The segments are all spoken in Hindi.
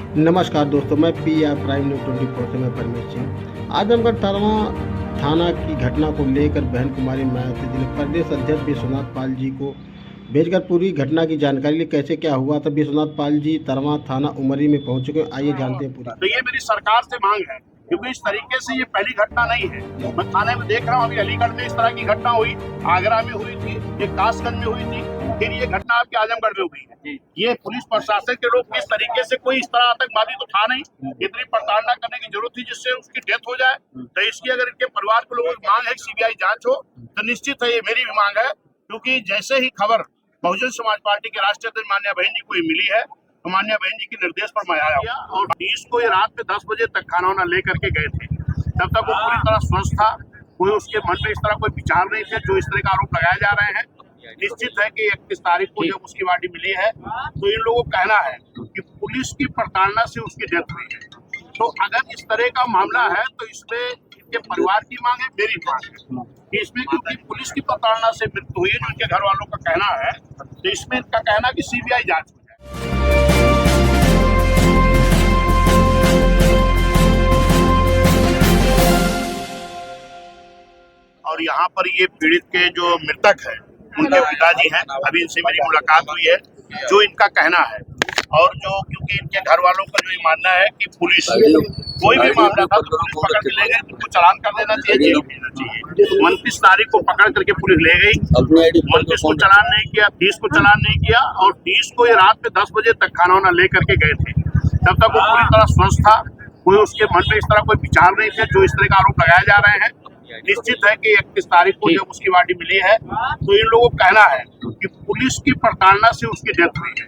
नमस्कार दोस्तों, मैं पीआर प्राइम न्यूज़ 24 से मैं परमेश सिंह। आजमगढ़ तरवा थाना की घटना को लेकर बहन कुमारी मायावती जी ने प्रदेश अध्यक्ष विश्वनाथ पाल जी को भेजकर पूरी घटना की जानकारी ली। कैसे क्या हुआ था, विश्वनाथ पाल जी तरवा थाना उमरी में पहुंच चुके हैं। आइए जानते हैं पूरी। तो ये मेरी सरकार से मांग है, क्योंकि इस तरीके से ये पहली घटना नहीं है। मैं थाने में देख रहा हूँ, अभी अलीगढ़ में इस तरह की घटना हुई, आगरा में हुई थी, एक कासगंज में हुई थी, फिर ये घटना आपके आजमगढ़ में हुई है। ये पुलिस प्रशासन के लोग किस तरीके से, कोई इस तरह आतंकवादी तो था नहीं, इतनी प्रताड़ना करने की जरूरत थी जिससे उसकी डेथ हो जाए। तो इसकी अगर इनके परिवार के लोगों की मांग है कि सीबीआई जांच हो, तो निश्चित है ये मेरी भी मांग है, क्योंकि जैसे ही खबर बहुजन समाज पार्टी के राष्ट्रीय अध्यक्ष मान्या बहन जी को ये मिली है, तो मान्या बहन जी के निर्देश पर मैं आया और 20 को ये रात में 10 बजे तक खाना वाना लेकर के गए थे। तब तक वो पूरी तरह स्वस्थ था, कोई उसके मन में इस तरह कोई विचार नहीं थे जो इस तरह का आरोप लगाए जा रहे हैं। निश्चित है कि 31 तारीख को जब उसकी बॉडी मिली है, तो इन लोगों का कहना है कि पुलिस की प्रताड़ना से उसकी डेथ हुई है। तो अगर इस तरह का मामला है, तो इसमें इनके परिवार की मांग है, मेरी मांग है कि इसमें, क्योंकि पुलिस की प्रताड़ना से मृत्यु हुई है जो इनके घर वालों का कहना है, तो इसमें इनका कहना कि सीबीआई जांच हो जाए। और यहाँ पर ये पीड़ित के जो मृतक है उनके पिताजी हैं, अभी इनसे मेरी मुलाकात हुई है, जो इनका कहना है। और जो, क्योंकि इनके घर वालों का जो ये मानना है कि पुलिस कोई भी मामला था तो पुलिस पकड़ के ले गई, उनको चालान कर देना चाहिए, जेल भेजना चाहिए। 29 तारीख को पकड़ करके पुलिस ले गई, 29 को चालान नहीं किया, 30 को चालान नहीं किया, और 30 को ये रात में 10 बजे तक खाना वाना ले करके गए थे। तब तक वो पूरी तरह स्वस्थ था, कोई उसके मन में इस तरह कोई विचार नहीं थे जो इस तरह का आरोप लगाए जा रहे हैं। निश्चित है कि 31 तारीख को जब उसकी बॉडी मिली है, तो इन लोगों का कहना है कि पुलिस की प्रताड़ना से उसकी डेथ हुई है।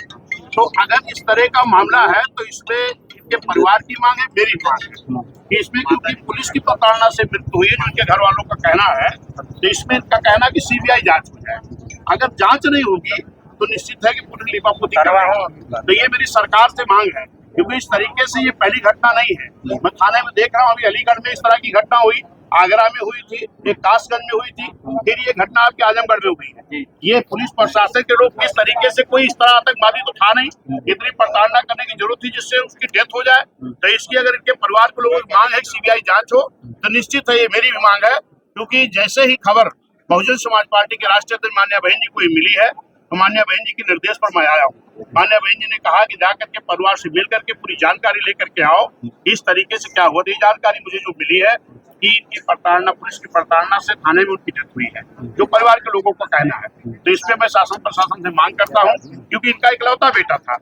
तो अगर इस तरह का मामला है, तो इसमें इनके परिवार की मांग है, मेरी मांग है कि इसमें, क्योंकि पुलिस की प्रताड़ना से मृत्यु हुई है जो इनके घर वालों का कहना है, तो इसमें इनका कहना कि सीबीआई जांच हो जाए। अगर जांच नहीं होगी तो निश्चित है कि पुलिस लिपापोती करवाएगी। तो ये मेरी सरकार से मांग है, क्योंकि इस तरीके से ये पहली घटना नहीं है। मैं थाने में देख रहा हूँ, अभी अलीगढ़ में इस तरह की घटना हुई, आगरा में हुई थी, एक कासगंज में हुई थी, फिर ये घटना आपके आजमगढ़ में हुई है। ये पुलिस प्रशासन के लोग किस तरीके से, कोई इस तरह आतंकवादी तो था नहीं, इतनी प्रताड़ना करने की जरूरत थी जिससे उसकी डेथ हो जाए। तो इसकी अगर इनके परिवार के लोगों की मांग है कि सीबीआई जांच हो, तो निश्चित है ये मेरी भी मांग है, क्योंकि जैसे ही खबर बहुजन समाज पार्टी के राष्ट्रीय अध्यक्ष मान्या बहन जी को ये मिली है, तो मान्या बहन जी के निर्देश पर मैं आया हूँ। मान्या बहन जी ने कहा कि जाकर के परिवार से मिल करके पूरी जानकारी लेकर के आओ, इस तरीके से क्या हुआ। तो ये जानकारी मुझे जो मिली है कि इनकी प्रताड़ना, पुलिस की प्रताड़ना से थाने में उनकी डेथ हुई है, जो परिवार के लोगों का कहना है। तो इसमें मैं शासन प्रशासन से मांग करता हूँ, क्योंकि इनका इकलौता बेटा था,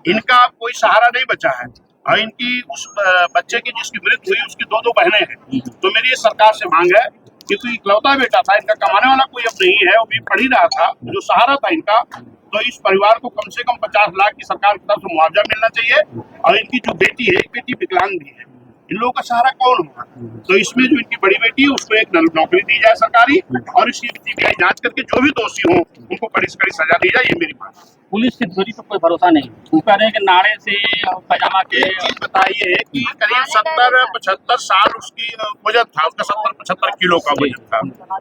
इनका कोई सहारा नहीं बचा है, और इनकी उस बच्चे की जिसकी मृत्यु हुई उसकी दो बहनें हैं। तो मेरी इस सरकार से मांग है, क्योंकि इकलौता बेटा था, इनका कमाने वाला कोई अब नहीं है, वो भी पढ़ ही रहा था, जो सहारा था इनका, तो इस परिवार को कम से कम 50 लाख की सरकार की तरफ से मुआवजा मिलना चाहिए। और इनकी जो बेटी है, एक बेटी विकलांग भी है, इन लोगों का सहारा कौन होगा। तो इसमें जो इनकी बड़ी बेटी है उसको एक नौकरी दी जाए सरकारी, और इसकी सीबीआई जांच करके जो भी दोषी हो उनको कड़ी से कड़ी सजा दी जाए, ये मेरी मांग है। पुलिस की दूरी पर कोई भरोसा नहीं, वो कह रहे हैं कि नाड़े से पैजामा के। एक चीज बताइए कि करीब 70-75 साल उसकी वजन था, उसका 70-75 किलो का वजन था,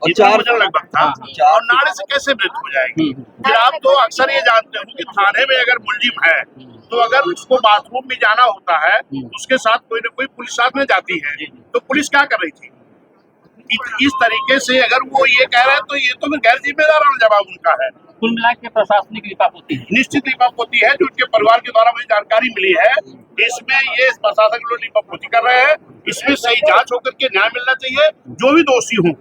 इतना वजन लगभग था, और नाड़े से कैसे मृत्यु हो जाएगी। फिर आप तो अक्सर ये जानते हो कि थाने में अगर मुलजिम है, तो अगर उसको बाथरूम में जाना होता है, उसके साथ कोई न कोई पुलिस साथ में जाती है, तो पुलिस क्या कर रही थी। इस तरीके से अगर वो ये कह रहे हैं, तो ये तो फिर गैर जिम्मेदाराना जवाब उनका है। कुल मिला के प्रशासनिक लिपापोती है, निश्चित लिपापोती है, जो उनके परिवार के द्वारा मुझे जानकारी मिली है। इसमें ये प्रशासन के लोग लिपापोती कर रहे हैं, इसमें सही जांच होकर के न्याय मिलना चाहिए। जो भी दोषी हों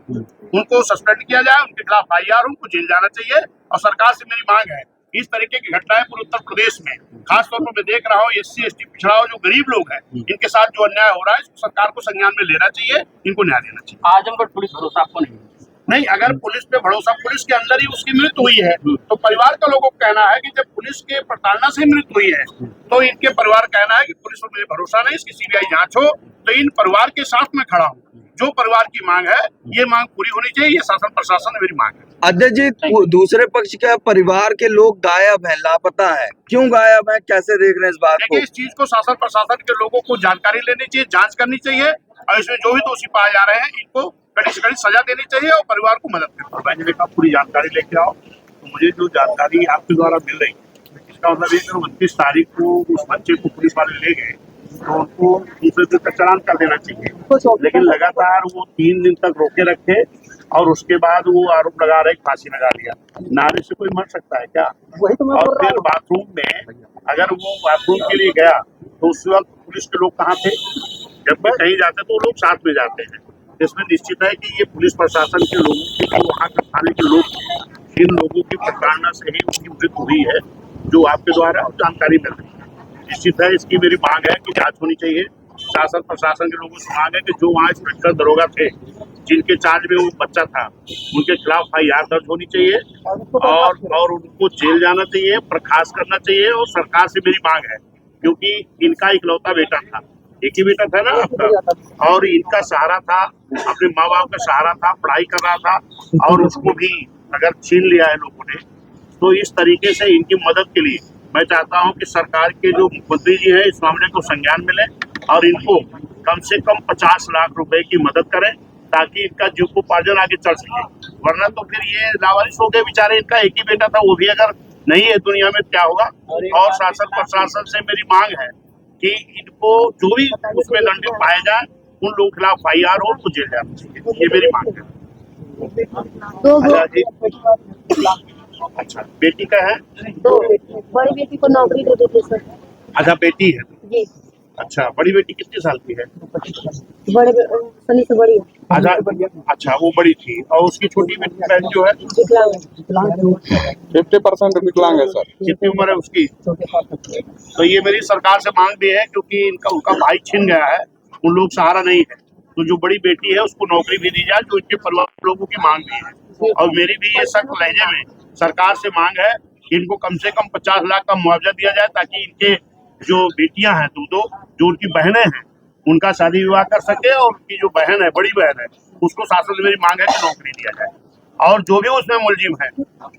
उनको सस्पेंड किया जाए, उनके खिलाफ FIR, उनको जेल जाना चाहिए। और सरकार से मेरी मांग है, इस तरीके की घटनाएं पूरे उत्तर प्रदेश में, खासतौर पर मैं देख रहा हूँ SC ST पिछड़ा हुआ जो गरीब लोग हैं, इनके साथ जो अन्याय हो रहा है, इसको सरकार को संज्ञान में लेना चाहिए, इनको न्याय देना चाहिए। आजमगढ़ पुलिस भरोसा आपको नहीं, अगर पुलिस पे भरोसा, पुलिस के अंदर ही उसकी मृत्यु हुई है, तो परिवार का लोगों का कहना है कि जब पुलिस के प्रताड़ना से मृत्यु हुई है, तो इनके परिवार कहना है कि पुलिस पर मुझे भरोसा नहीं, इसकी सीबीआई जांच हो। तो इन परिवार के साथ में खड़ा हूँ, जो परिवार की मांग है, ये मांग पूरी होनी चाहिए, ये शासन प्रशासन मेरी मांग है। अध्यक्ष जी, दूसरे पक्ष के परिवार के लोग गायब हैं, लापता है, क्यों गायब है, कैसे देख रहे हैं इस बात को? देखिए, इस चीज को शासन प्रशासन के लोगों को जानकारी लेनी चाहिए, जांच करनी चाहिए, और इसमें जो भी दोषी पाए जा रहे हैं इनको कड़ी से कड़ी सजा देनी चाहिए, और परिवार को मदद करनी चाहिए। मैंने कहा पूरी जानकारी लेके आओ, तो मुझे जो जानकारी आपके द्वारा मिल रही है, इसका मतलब ये कि 29 तारीख को उस बच्चे को पुलिस वाले ले गए तो उनको दूसरे दिन तक चालान कर देना चाहिए, लेकिन लगातार वो 3 दिन तक रोके रखे और उसके बाद वो आरोप लगा रहे फांसी लगा लिया। नारे से कोई मर सकता है क्या? और फिर बाथरूम में अगर वो बाथरूम के लिए गया तो उस वक्त पुलिस के लोग कहाँ थे? जब भी कहीं जाते तो लोग साथ में जाते हैं। इसमें निश्चित है कि ये पुलिस प्रशासन के लोगों की जो वहाँ के थाने के लोग थे, इन लोगों की प्रताड़ना से ही उनकी मृत्यु हुई है, जो आपके द्वारा जानकारी मिल रही है। निश्चित है इसकी मेरी मांग है कि जांच होनी चाहिए। शासन प्रशासन के लोगों से मांग है कि जो वहाँ इंस्पेक्टर दरोगा थे जिनके चार्ज में वो बच्चा था, उनके खिलाफ FIR दर्ज होनी चाहिए और उनको जेल जाना चाहिए, बर्खास्त करना चाहिए। और सरकार से मेरी मांग है, क्योंकि इनका इकलौता बेटा था, एक ही बेटा था ना आपका, और इनका सहारा था, अपने माँ बाप का सहारा था, पढ़ाई कर रहा था, और उसको भी अगर छीन लिया है लोगों ने, तो इस तरीके से इनकी मदद के लिए मैं चाहता हूं कि सरकार के जो मुख्यमंत्री जी हैं इस मामले को संज्ञान मिले और इनको कम से कम 50 लाख रुपए की मदद करें, ताकि इनका जीविकोपार्जन आगे चल सके। वरना तो फिर ये लावारिस हो गए बेचारे, इनका एक ही बेटा था, वो भी अगर नहीं है दुनिया में क्या होगा। और शासन प्रशासन से मेरी मांग है कि इनको जो भी उसमें दंडित पाए जाए उन लोगों के खिलाफ FIR हो, उनको जेल जाना चाहिए, ये मेरी मांग है। अच्छा, बेटी का है? बड़ी बेटी को नौकरी दे देते सर। अच्छा, बेटी है जी। अच्छा, बड़ी बेटी कितने साल की है? बड़े सनी से बड़ी है। अच्छा, वो बड़ी थी। और उसकी छोटी बेटी बहन जो है? 50% विकलांग है सर। कितनी उम्र है उसकी? तो ये मेरी सरकार से मांग भी है, क्योंकि उनका भाई छिन गया है, उन लोग सहारा नहीं है, तो जो बड़ी बेटी है उसको नौकरी भी दी जाए, जो इनके परिवार लोगों की मांग भी है। और मेरी भी ये सख्त लहजे में सरकार से मांग है कि इनको कम से कम 50 लाख का मुआवजा दिया जाए, ताकि इनके जो बेटियां हैं दो जो उनकी बहनें हैं उनका शादी विवाह कर सके, और उनकी जो बहन है, बड़ी बहन है, उसको शासन से मेरी मांग है कि नौकरी दिया जाए। और जो भी उसमें मुलजिम है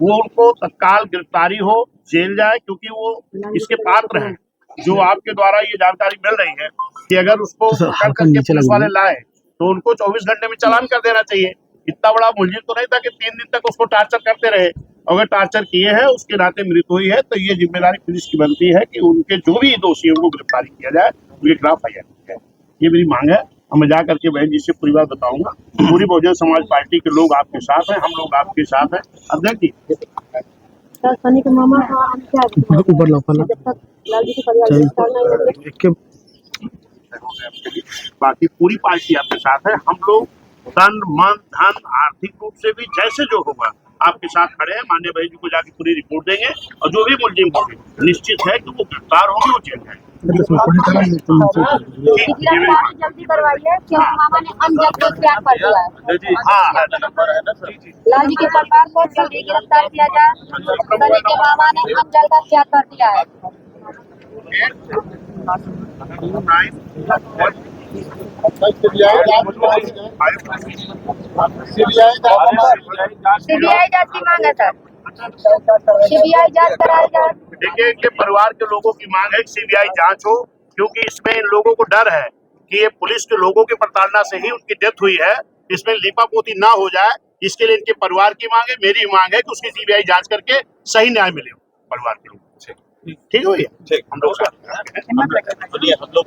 वो उनको तत्काल गिरफ्तारी हो, जेल जाए, क्योंकि वो इसके पात्र हैं। जो आपके द्वारा ये जानकारी मिल रही है कि अगर उसको पकड़ करके पुलिस वाले लाए तो उनको 24 घंटे में चालान कर देना चाहिए। इतना बड़ा मुलजिम तो नहीं था कि 3 दिन तक उसको टार्चर करते रहे। अगर टार्चर किए हैं, उसके नाते मृत्यु हुई है, तो ये जिम्मेदारी पुलिस की बनती है कि उनके जो भी दोषी है उनको गिरफ्तारी किया जाए, उनके खिलाफ FIR किया जाए। ये मेरी मांग है। और मैं जा करके बहन जी से पूरी बात बताऊंगा। पूरी बहुजन समाज पार्टी के लोग आपके साथ हैं, हम लोग आपके साथ हैं। अब देखिए सनी के मामा हम क्या ऊपर लालजी के परिवार बाकी पूरी पार्टी आपके साथ है। हम लोग तन मन धन आर्थिक रूप से भी जैसे जो होगा आपके साथ खड़े हैं। माननीय भाई जी को जाके पूरी रिपोर्ट देंगे, और जो भी मुलजिम होंगे निश्चित है कि वो गिरफ्तार होंगे, वो जेल जाएंगे। जल्दी करवाइए, क्योंकि मामा ने अनजल को त्याग कर दिया है। हाँ, लालजी के परिवार को जल्दी गिरफ्तार किया जाए। सनी के मामा ने अनजल का त्याग कर दिया है। CBI जांच की मांग है सर। CBI जांच कराई जाए। देखिए कि परिवार के लोगों की मांग है कि CBI जांच हो, क्योंकि इसमें इन लोगों को डर है कि ये पुलिस के लोगों की प्रताड़ना से ही उनकी डेथ हुई है, इसमें लीपापोती ना हो जाए, इसके लिए इनके परिवार की मांग है। मेरी मांग है कि उसकी CBI जांच करके सही न्याय मिले परिवार के लोगों से। ठीक है भैया, हम लोग